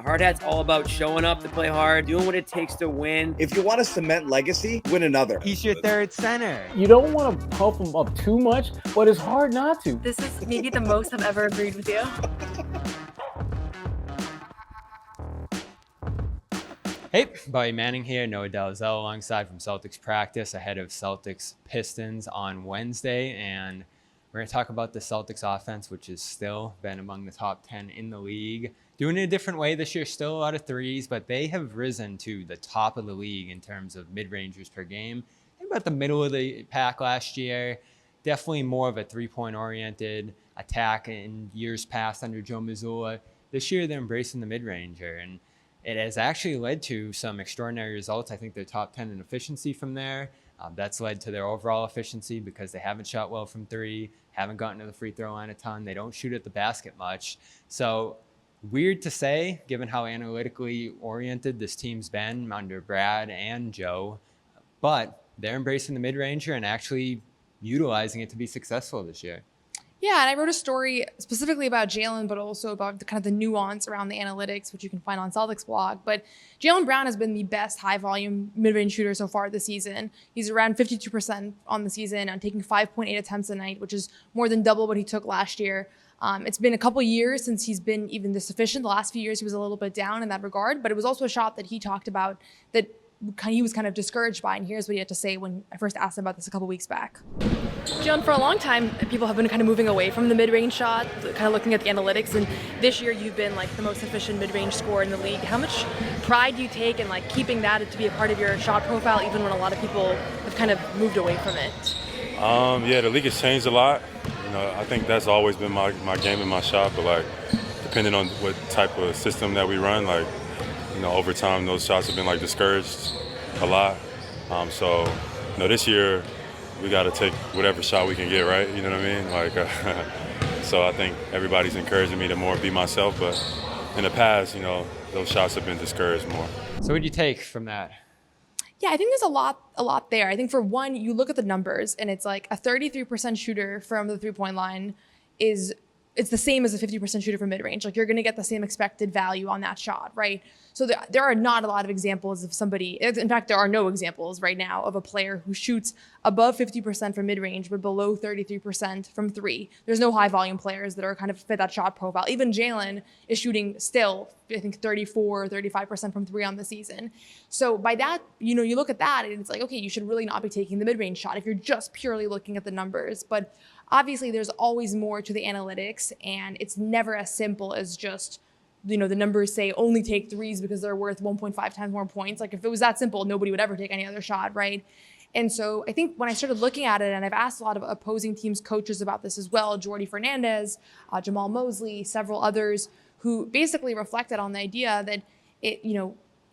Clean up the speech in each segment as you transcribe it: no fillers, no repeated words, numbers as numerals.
Hard Hat's all about showing up to play hard, doing what it takes to win. If you want to cement legacy, win another. He's your third center. You don't want to pump him up too much, but it's hard not to. This is maybe the most I've ever agreed with you. Hey, Buddy Manning here, Noah Dalzell alongside from Celtics practice ahead of Celtics Pistons on Wednesday. And we're going to talk about the Celtics offense, which has still been among the top 10 in the league. Doing it a different way this year, still a lot of threes, but they have risen to the top of the league in terms of mid-rangers per game. About the middle of the pack last year. Definitely more of a three-point oriented attack in years past under Joe Mazzulla. This year, they're embracing the mid-ranger, and it has actually led to some extraordinary results. I think they're top 10 in efficiency from there. That's led to their overall efficiency because they haven't shot well from three, haven't gotten to the free throw line a ton. They don't shoot at the basket much. So weird to say, given how analytically oriented this team's been under Brad and Joe, but they're embracing the mid-ranger and actually utilizing it to be successful this year. Yeah, and I wrote a story specifically about Jaylen, but also about the kind of the nuance around the analytics, which you can find on Celtics blog. But Jaylen Brown has been the best high-volume mid-range shooter so far this season. He's around 52% on the season and taking 5.8 attempts a night, which is more than double what he took last year. It's been a couple years since he's been even this efficient. The last few years he was a little bit down in that regard, but it was also a shot that he talked about that he was kind of discouraged by, and here's what he had to say when I first asked him about this a couple weeks back. John, for a long time, people have been kind of moving away from the mid-range shot, kind of looking at the analytics, and this year you've been like the most efficient mid-range scorer in the league. How much pride do you take in like keeping that to be a part of your shot profile, even when a lot of people have kind of moved away from it? Yeah, the league has changed a lot. I think that's always been my game and my shot, but like depending on what type of system that we run, like over time those shots have been like discouraged a lot. So this year we got to take whatever shot we can get, right? You know what I mean? Like, so I think everybody's encouraging me to more be myself, but in the past, those shots have been discouraged more. So what did you take from that? Yeah, I think there's a lot there. I think for one, you look at the numbers and it's like a 33% shooter from the three-point line it's the same as a 50% shooter from mid-range. Like you're going to get the same expected value on that shot, right? So there are not a lot of examples of somebody, in fact, there are no examples right now of a player who shoots above 50% from mid-range, but below 33% from three. There's no high volume players that are kind of fit that shot profile. Even Jaylen is shooting still, I think 34, 35% from three on the season. So by that, you look at that and it's like, okay, you should really not be taking the mid-range shot if you're just purely looking at the numbers. But obviously there's always more to the analytics and it's never as simple as just, the numbers say only take threes because they're worth 1.5 times more points. Like if it was that simple, nobody would ever take any other shot, right? And so I think when I started looking at it, and I've asked a lot of opposing teams' coaches about this as well, Jordy Fernandez, Jamal Mosley, several others, who basically reflected on the idea that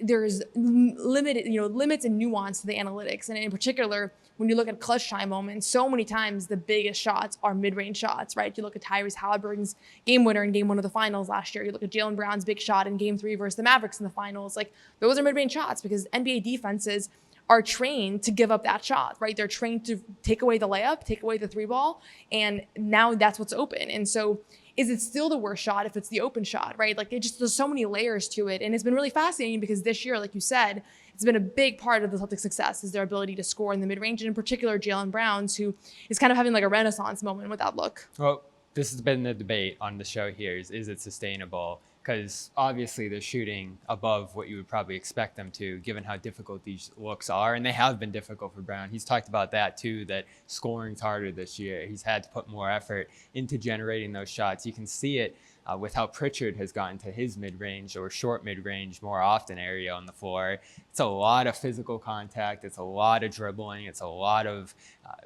there's limits and nuance to the analytics. And in particular, when you look at clutch time moments, so many times the biggest shots are mid-range shots, right? You look at Tyrese Halliburton's game winner in game one of the finals last year. You look at Jaylen Brown's big shot in game 3 versus the Mavericks in the finals. Like those are mid-range shots because NBA defenses are trained to give up that shot, right? They're trained to take away the layup, take away the three ball, and now that's what's open. And so is it still the worst shot if it's the open shot, right? Like there's so many layers to it. And it's been really fascinating because this year, like you said, it's been a big part of the Celtics' success is their ability to score in the mid-range, and in particular, Jaylen Brown's, who is kind of having like a renaissance moment with that look. Well, this has been the debate on the show here is it sustainable? Because obviously they're shooting above what you would probably expect them to, given how difficult these looks are. And they have been difficult for Brown. He's talked about that too, that scoring's harder this year. He's had to put more effort into generating those shots. You can see it with how Pritchard has gotten to his mid-range or short mid-range more often area on the floor. It's a lot of physical contact. It's a lot of dribbling. It's a lot of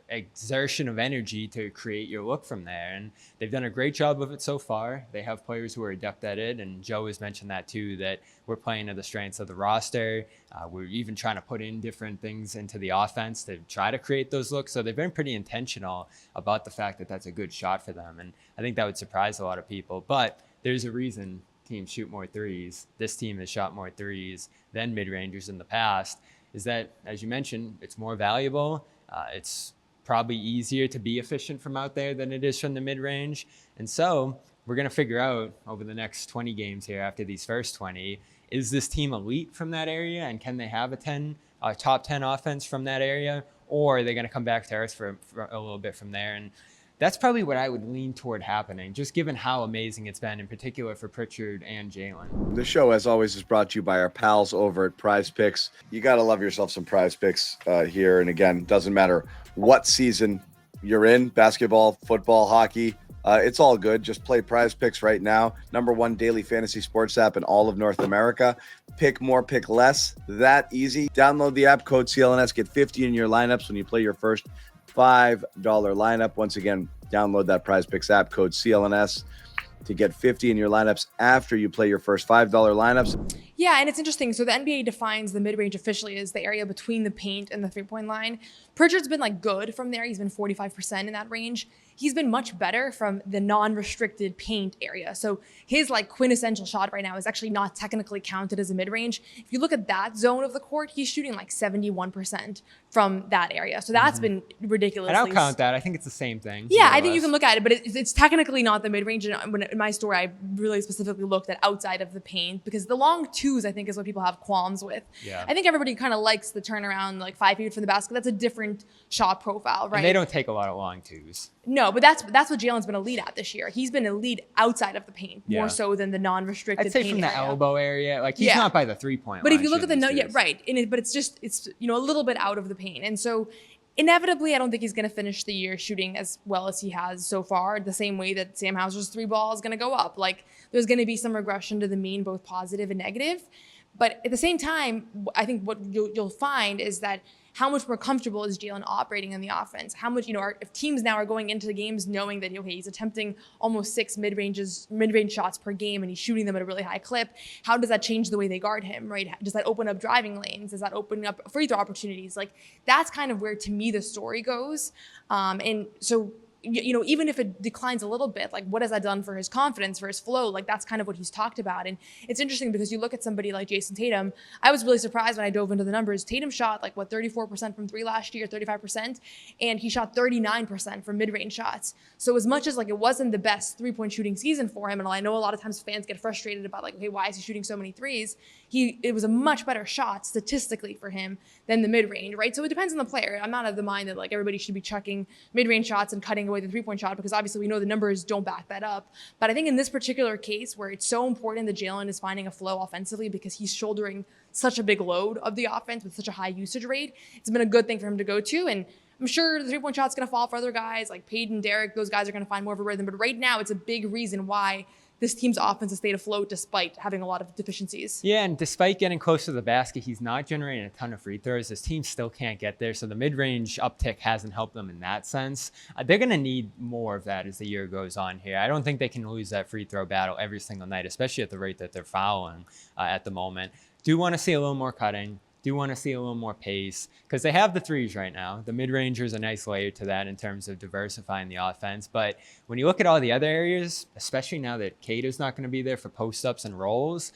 exertion of energy to create your look from there. And they've done a great job of it so far. They have players who are adept at it. And Joe has mentioned that too, that we're playing to the strengths of the roster. We're even trying to put in different things into the offense to try to create those looks. So they've been pretty intentional about the fact that that's a good shot for them. And I think that would surprise a lot of people. But there's a reason teams shoot more threes. This team has shot more threes than mid-rangers in the past, is that, as you mentioned, it's more valuable. It's probably easier to be efficient from out there than it is from the mid-range. And so we're going to figure out over the next 20 games here after these first 20, is this team elite from that area, and can they have a top 10 offense from that area, or are they going to come back to earth for a little bit from there? And that's probably what I would lean toward happening, just given how amazing it's been, in particular for Pritchard and Jaylen. The show, as always, is brought to you by our pals over at Prize Picks. You got to love yourself some Prize Picks here. And again, doesn't matter what season you're in, basketball, football, hockey, it's all good. Just play Prize Picks right now. #1 daily fantasy sports app in all of North America. Pick more, pick less. That easy. Download the app, code CLNS, get 50 in your lineups when you play your first $5 lineup. Once again, download that Prize Picks app, code CLNS, to get 50 in your lineups after you play your first $5 lineups. Yeah, and it's interesting. So the NBA defines the mid-range officially as the area between the paint and the three-point line. Pritchard's been good from there. He's been 45% in that range. He's been much better from the non-restricted paint area. So his quintessential shot right now is actually not technically counted as a mid-range. If you look at that zone of the court, he's shooting 71% from that area. So that's been ridiculous. I don't count that. I think it's the same thing. Yeah, I think you can look at it, but it's technically not the mid-range. And in my story, I really specifically looked at outside of the paint, because the long twos, I think, is what people have qualms with. Yeah. I think everybody kind of likes the turnaround, 5 feet from the basket. That's a different shot profile, right? And they don't take a lot of long twos. No, but that's what Jaylen's been elite at this year. He's been elite outside of the paint, more so than the non-restricted I'd say paint from the area. elbow area. He's not by the 3-point line. But if you look at the right, but it's a little bit out of the paint. And so inevitably, I don't think he's going to finish the year shooting as well as he has so far, the same way that Sam Hauser's 3 ball is going to go up. There's going to be some regression to the mean, both positive and negative. But at the same time, I think what you'll find is that how much more comfortable is Jaylen operating in the offense? How much, if teams now are going into the games knowing that, he's attempting almost 6 mid-range shots per game and he's shooting them at a really high clip, how does that change the way they guard him, right? Does that open up driving lanes? Does that open up free throw opportunities? That's kind of where, to me, the story goes. And so, even if it declines a little bit, what has that done for his confidence, for his flow? That's kind of what he's talked about. And it's interesting because you look at somebody like Jason Tatum. I was really surprised when I dove into the numbers. Tatum shot 34% from 3 last year, 35%, and he shot 39% from mid-range shots. So as much as it wasn't the best 3-point shooting season for him, and I know a lot of times fans get frustrated about okay, why is he shooting so many threes? It was a much better shot statistically for him than the mid-range, right? So it depends on the player. I'm not of the mind that everybody should be chucking mid-range shots and cutting away the 3-point shot, because obviously we know the numbers don't back that up. But I think in this particular case, where it's so important that Jaylen is finding a flow offensively because he's shouldering such a big load of the offense with such a high usage rate, it's been a good thing for him to go to. And I'm sure the 3-point shot's going to fall for other guys like Peyton, Derek. Those guys are going to find more of a rhythm. But right now, it's a big reason why this team's offense has stayed afloat despite having a lot of deficiencies. Yeah, and despite getting close to the basket, he's not generating a ton of free throws. His team still can't get there, so the mid-range uptick hasn't helped them in that sense. They're going to need more of that as the year goes on here. I don't think they can lose that free throw battle every single night, especially at the rate that they're fouling at the moment. Do want to see a little more cutting. Do want to see a little more pace, because they have the threes right now. The mid-range is a nice layer to that in terms of diversifying the offense. But when you look at all the other areas, especially now that Cato's not going to be there for post-ups and rolls,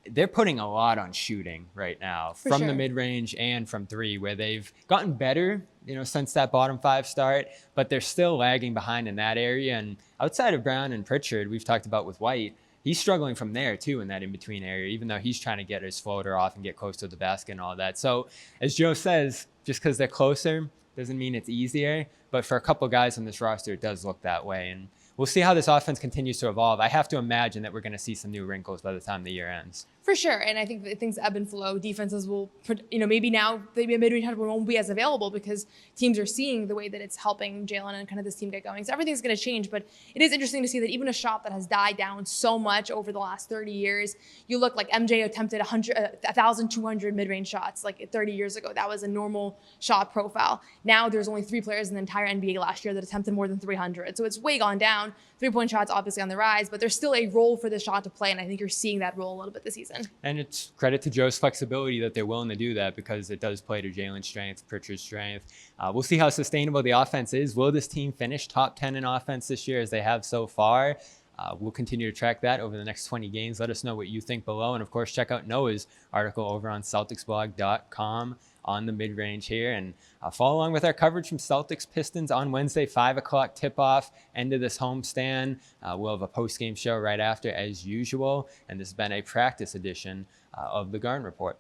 they're putting a lot on shooting right now from the mid-range and from 3, where they've gotten better, since that bottom 5 start, but they're still lagging behind in that area. And outside of Brown and Pritchard, we've talked about with White, he's struggling from there too in that in-between area, even though he's trying to get his floater off and get close to the basket and all that. So as Joe says, just because they're closer doesn't mean it's easier. But for a couple of guys on this roster, it does look that way. And we'll see how this offense continues to evolve. I have to imagine that we're going to see some new wrinkles by the time the year ends. For sure, and I think that things ebb and flow. Defenses will, maybe now the mid-range won't be as available because teams are seeing the way that it's helping Jaylen and kind of this team get going. So everything's going to change, but it is interesting to see that even a shot that has died down so much over the last 30 years, you look like MJ attempted 1,200 mid-range shots 30 years ago. That was a normal shot profile. Now there's only 3 players in the entire NBA last year that attempted more than 300. So it's way gone down. 3-point shots obviously on the rise, but there's still a role for this shot to play, and I think you're seeing that role a little bit this season. And it's credit to Joe's flexibility that they're willing to do that, because it does play to Jaylen's strength, Pritchard's strength. We'll see how sustainable the offense is. Will this team finish top 10 in offense this year as they have so far? We'll continue to track that over the next 20 games. Let us know what you think below. And, of course, check out Noah's article over on CelticsBlog.com. on the mid-range here. And follow along with our coverage from Celtics Pistons on Wednesday, 5 o'clock tip-off, end of this homestand. We'll have a post-game show right after as usual. And this has been a practice edition of the Garden Report.